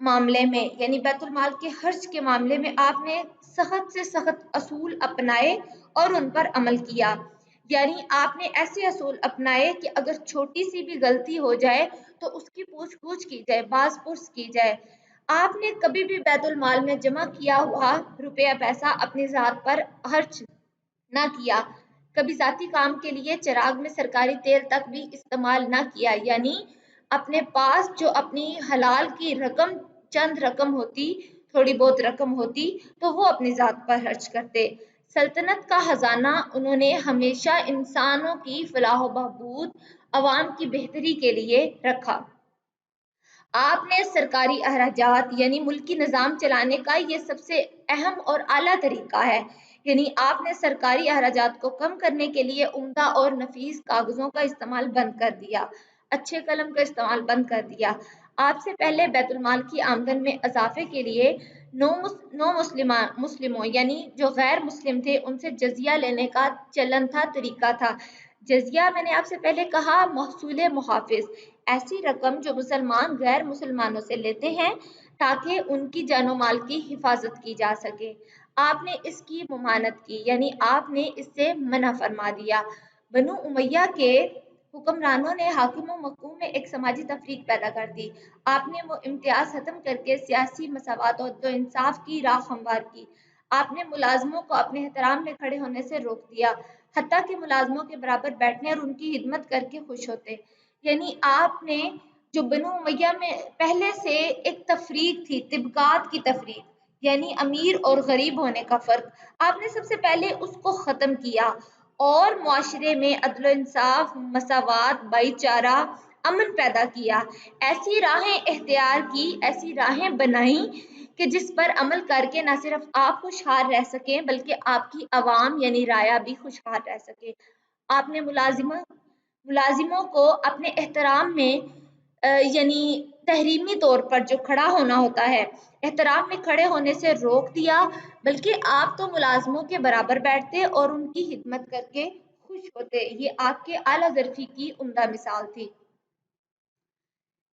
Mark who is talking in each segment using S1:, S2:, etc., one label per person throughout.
S1: معاملے میں یعنی بیت المال کے خرچ کے معاملے میں آپ نے سخت سے سخت اصول اپنائے اور ان پر عمل کیا، یعنی آپ نے ایسے اصول اپنائے کہ اگر چھوٹی سی بھی غلطی ہو جائے تو اس کی پوچھ گچھ کی جائے، باز پرس کی جائے۔ آپ نے کبھی بھی بیت المال میں جمع کیا ہوا روپیہ پیسہ اپنی ذات پر خرچ نہ کیا، کبھی ذاتی کام کے لیے چراغ میں سرکاری تیل تک بھی استعمال نہ کیا، یعنی اپنے پاس جو اپنی حلال کی رقم چند رقم ہوتی، تھوڑی بہت رقم ہوتی تو وہ اپنی ذات پر خرچ کرتے۔ سلطنت کا خزانہ انہوں نے ہمیشہ انسانوں کی فلاح و بہبود، عوام کی بہتری کے لیے رکھا۔ آپ نے سرکاری اخراجات یعنی ملکی نظام چلانے کا یہ سب سے اہم اور اعلیٰ طریقہ ہے، یعنی آپ نے سرکاری اخراجات کو کم کرنے کے لیے عمدہ اور نفیس کاغذوں کا استعمال بند کر دیا، اچھے قلم کا استعمال بند کر دیا۔ آپ سے پہلے بیت المال کی آمدن میں اضافے کے لیے نو مسلموں یعنی جو غیر مسلم تھے ان سے جزیہ لینے کا چلن تھا، طریقہ تھا۔ جزیہ میں نے آپ سے پہلے کہا محصول محافظ، ایسی رقم جو مسلمان غیر مسلمانوں سے لیتے ہیں تاکہ ان کی جان و مال کی حفاظت کی جا سکے۔ آپ نے اس کی ممانعت کی، یعنی آپ نے اس سے منع فرما دیا۔ بنو امیہ کے حکمرانوں نے حاکم و محکوم میں ایک سماجی تفریق پیدا کر دی۔ آپ نے وہ امتیاز ختم کر کے سیاسی مساوات اور انصاف کی راہ ہموار کی۔ آپ نے ملازموں کو اپنے احترام میں کھڑے ہونے سے روک دیا، حتیٰ کہ ملازموں کے برابر بیٹھنے اور ان کی خدمت کر کے خوش ہوتے۔ یعنی آپ نے جو بنو امیہ میں پہلے سے ایک تفریق تھی، طبقات کی تفریق، یعنی امیر اور غریب ہونے کا فرق، آپ نے سب سے پہلے اس کو ختم کیا اور معاشرے میں عدل و انصاف، مساوات، بھائی چارہ، امن پیدا کیا۔ ایسی راہیں اختیار کی، ایسی راہیں بنائیں کہ جس پر عمل کر کے نہ صرف آپ خوشحال رہ سکیں بلکہ آپ کی عوام یعنی رعایا بھی خوشحال رہ سکے۔ آپ نے ملازموں کو اپنے احترام میں یعنی تحریمی طور پر جو کھڑا ہونا ہوتا ہے، احترام میں کھڑے ہونے سے روک دیا، بلکہ آپ تو ملازموں کے برابر بیٹھتے اور ان کی خدمت کر کے خوش ہوتے۔ یہ آپ کے اعلیٰ ظرفی کی عمدہ مثال تھی۔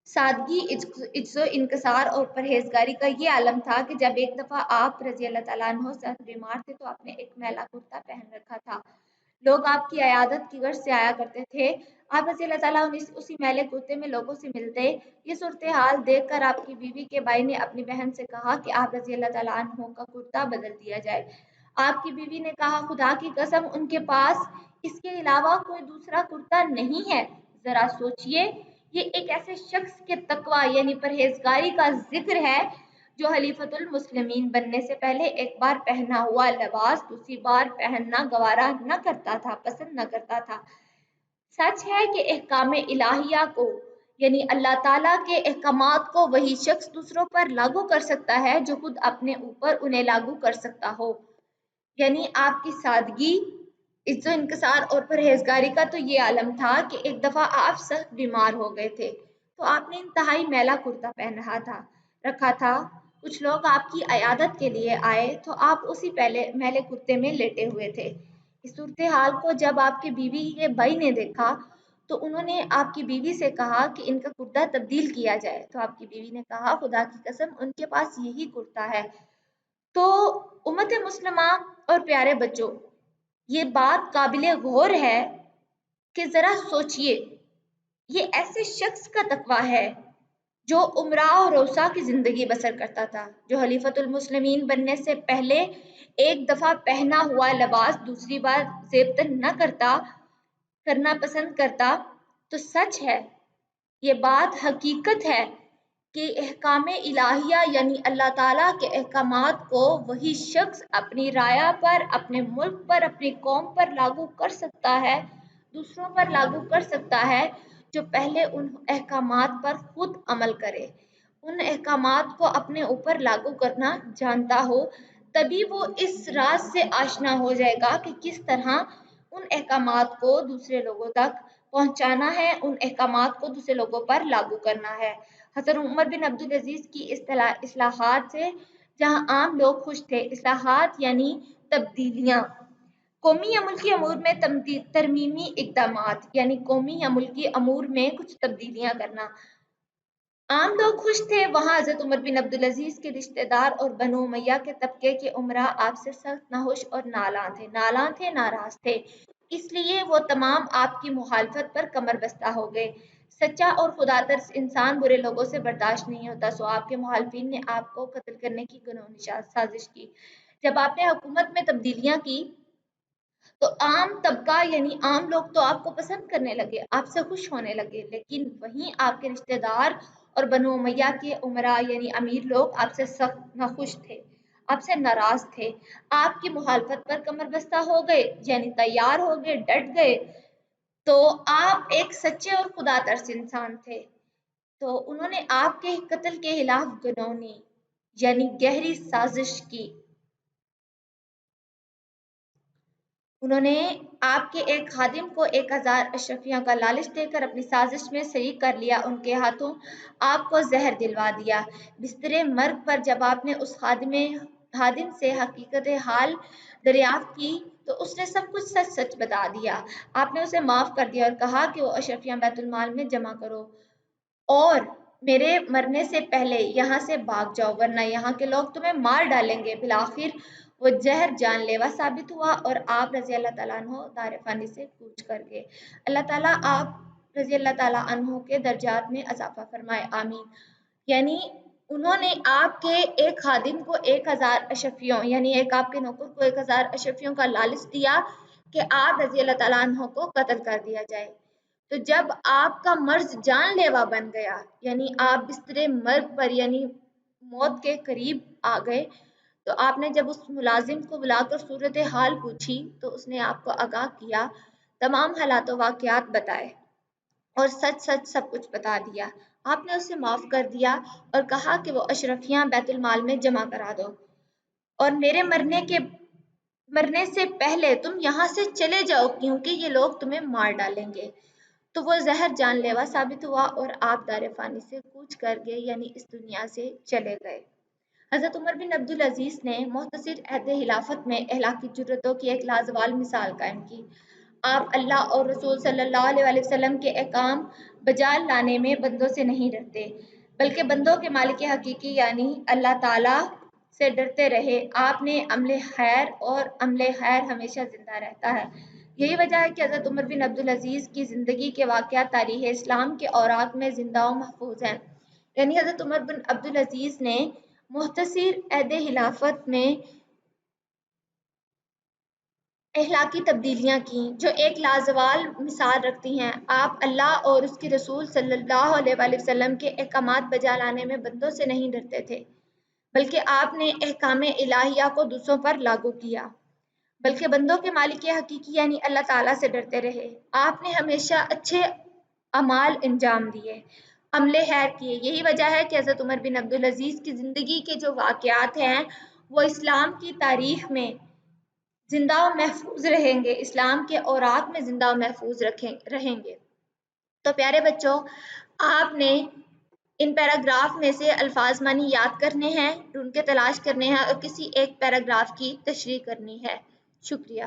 S1: سادگی، عجز و انکسار اور پرہیزگاری کا یہ عالم تھا کہ جب ایک دفعہ آپ رضی اللہ تعالیٰ عنہ سخت بیمار تھے تو آپ نے ایک میلا کرتا پہن رکھا تھا۔ لوگ آپ کی عیادت کی غرض سے آیا کرتے تھے۔ آپ رضی اللہ تعالیٰ عنہ اسی میلے کرتے میں لوگوں سے ملتے۔ یہ صورتحال دیکھ کر آپ کی بیوی کے بھائی نے اپنی بہن سے کہا کہ آپ رضی اللہ تعالیٰ عنہ کا کرتا بدل دیا جائے۔ آپ کی بیوی نے کہا خدا کی قسم ان کے پاس اس کے علاوہ کوئی دوسرا کرتا نہیں ہے۔ ذرا سوچئے، یہ ایک ایسے شخص کے تقوی یعنی پرہیزگاری کا ذکر ہے جو خلیفۃ المسلمین بننے سے پہلے ایک بار پہنا ہوا لباس دوسری بار پہننا گوارا نہ کرتا تھا، پسند نہ کرتا تھا۔ سچ ہے کہ احکام الہیہ کو یعنی اللہ تعالیٰ کے احکامات کو وہی شخص دوسروں پر لاگو کر سکتا ہے جو خود اپنے اوپر انہیں لاگو کر سکتا ہو۔ یعنی آپ کی سادگی، عجز و انکسار اور پرہیزگاری کا تو یہ عالم تھا کہ ایک دفعہ آپ سخت بیمار ہو گئے تھے تو آپ نے انتہائی میلا کرتا پہن رکھا تھا۔ کچھ لوگ آپ کی عیادت کے لیے آئے تو آپ اسی میلے کرتے میں لیٹے ہوئے تھے۔ اس صورتحال کو جب آپ کی بیوی کے بھائی نے دیکھا تو انہوں نے آپ کی بیوی سے کہا کہ ان کا کرتا تبدیل کیا جائے، تو آپ کی بیوی نے کہا خدا کی قسم ان کے پاس یہی کرتا ہے۔ تو امت مسلمہ اور پیارے بچوں، یہ بات قابل غور ہے کہ ذرا سوچئے، یہ ایسے شخص کا تقوی ہے جو امراء و روسا کی زندگی بسر کرتا تھا، جو خلیفۃ المسلمین بننے سے پہلے ایک دفعہ پہنا ہوا لباس دوسری بار زیبتن نہ کرنا پسند کرتا۔ تو سچ ہے، یہ بات حقیقت ہے کہ احکام الہیہ یعنی اللہ تعالیٰ کے احکامات کو وہی شخص اپنی رعایا پر، اپنے ملک پر، اپنی قوم پر لاگو کر سکتا ہے، دوسروں پر لاگو کر سکتا ہے جو پہلے ان احکامات پر خود عمل کرے، ان احکامات کو اپنے اوپر لاگو کرنا جانتا ہو۔ تبھی وہ اس راز سے آشنا ہو جائے گا کہ کس طرح ان احکامات کو دوسرے لوگوں تک پہنچانا ہے، ان احکامات کو دوسرے لوگوں پر لاگو کرنا ہے۔ حضرت عمر بن عبدالعزیز کی اصلاحات سے جہاں عام لوگ خوش تھے، اصلاحات یعنی تبدیلیاں، قومی یا ملکی امور میں ترمیمی اقدامات یعنی قومی یا ملکی امور میں کچھ تبدیلیاں کرنا، عام لوگ خوش تھے، وہاں حضرت عمر بن عبدالعزیز کے رشتہ دار اور بنو امیہ کے طبقے کے امراء آپ سے سخت ناخوش اور نالاں تھے، ناراض تھے، اس لیے وہ تمام آپ کی مخالفت پر کمر بستہ ہو گئے۔ سچا اور خدا ترس انسان برے لوگوں سے برداشت نہیں ہوتا، سو آپ کے مخالفین نے آپ کو قتل کرنے کی گھنونی سازش کی۔ جب آپ نے حکومت میں تبدیلیاں کی تو عام طبقہ یعنی عام لوگ تو آپ کو پسند کرنے لگے، آپ سے خوش ہونے لگے، لیکن وہیں آپ کے رشتہ دار اور بنو امیہ کے امراء یعنی امیر لوگ آپ سے سخت ناخوش تھے، آپ سے ناراض تھے، آپ کی مخالفت پر کمر بستہ ہو گئے، یعنی تیار ہو گئے، ڈٹ گئے۔ تو آپ ایک سچے اور خدا ترس انسان تھے، تو انہوں نے آپ کے قتل کے خلاف گنونی یعنی گہری سازش کی۔ انہوں نے آپ کے ایک خادم کو 1000 اشرفیوں کا لالچ دے کر اپنی سازش میں شریک کر لیا، ان کے ہاتھوں آپ کو زہر دلوا دیا۔ بستر مرگ پر جب آپ نے اس خادم سے حقیقت حال دریافت کی تو اس نے سب کچھ سچ سچ بتا دیا۔ آپ نے اسے معاف کر دیا اور کہا کہ وہ اشرفیاں بیت المال میں جمع کرو اور میرے مرنے سے پہلے یہاں سے بھاگ جاؤ، ورنہ یہاں کے لوگ تمہیں مار ڈالیں گے۔ بالآخر وہ زہر جان لیوا ثابت ہوا اور آپ رضی اللہ تعالیٰ عنہ دار فانی سے کوچ کر گئے۔ اللہ تعالیٰ آپ رضی اللہ تعالیٰ عنہ کے درجات میں اضافہ فرمائے، آمین۔ یعنی انہوں نے آپ کے ایک خادم کو 1000 اشرفیوں یعنی ایک آپ کے نوکر کو 1000 اشرفیوں کا لالچ دیا کہ آپ رضی اللہ تعالیٰ عنہ کو قتل کر دیا جائے۔ تو جب آپ کا مرض جان لیوا بن گیا یعنی آپ بستر مرگ پر یعنی موت کے قریب آ گئے، تو آپ نے جب اس ملازم کو بلا کر صورت حال پوچھی تو اس نے آپ کو آگاہ کیا، تمام حالات و واقعات بتائے اور سچ سچ سب کچھ بتا دیا۔ آپ نے اسے معاف کر دیا اور کہا کہ وہ اشرفیاں بیت المال میں جمع کرا دو اور میرے مرنے سے پہلے تم یہاں سے چلے جاؤ کیونکہ یہ لوگ تمہیں مار ڈالیں گے۔ تو وہ زہر جان لیوا ثابت ہوا اور آپ دار فانی سے کوچ کر گئے یعنی اس دنیا سے چلے گئے۔ حضرت عمر بن عبدالعزیز نے مختصر عہد خلافت میں اخلاقی جرأتوں کی ایک لازوال مثال قائم کی۔ آپ اللہ اور رسول صلی اللہ علیہ وسلم کے احکام بجا لانے میں بندوں سے نہیں ڈرتے بلکہ بندوں کے مالک حقیقی یعنی اللہ تعالیٰ سے ڈرتے رہے۔ آپ نے عمل خیر اور عمل خیر ہمیشہ زندہ رہتا ہے۔ یہی وجہ ہے کہ حضرت عمر بن عبدالعزیز کی زندگی کے واقعات تاریخ اسلام کے اوراق میں زندہ و محفوظ ہیں۔ یعنی حضرت عمر بن عبدالعزیز نے مختصر عہد خلافت میں اخلاقی تبدیلیاں کیں جو ایک لازوال مثال رکھتی ہیں۔ آپ اللہ اور اس کے رسول صلی اللہ علیہ وسلم کے احکامات بجا لانے میں بندوں سے نہیں ڈرتے تھے بلکہ آپ نے احکام الہیہ کو دوسروں پر لاگو کیا، بلکہ بندوں کے مالک حقیقی یعنی اللہ تعالیٰ سے ڈرتے رہے۔ آپ نے ہمیشہ اچھے اعمال انجام دیے، عمل خیر کیے۔ یہی وجہ ہے کہ حضرت عمر بن عبدالعزیز کی زندگی کے جو واقعات ہیں وہ اسلام کی تاریخ میں زندہ و محفوظ رہیں گے، اسلام کے اوراق میں زندہ و محفوظ رہیں گے۔ تو پیارے بچوں، آپ نے ان پیراگراف میں سے الفاظ معنی یاد کرنے ہیں، ڈھونڈ کے تلاش کرنے ہیں اور کسی ایک پیراگراف کی تشریح کرنی ہے۔ شکریہ۔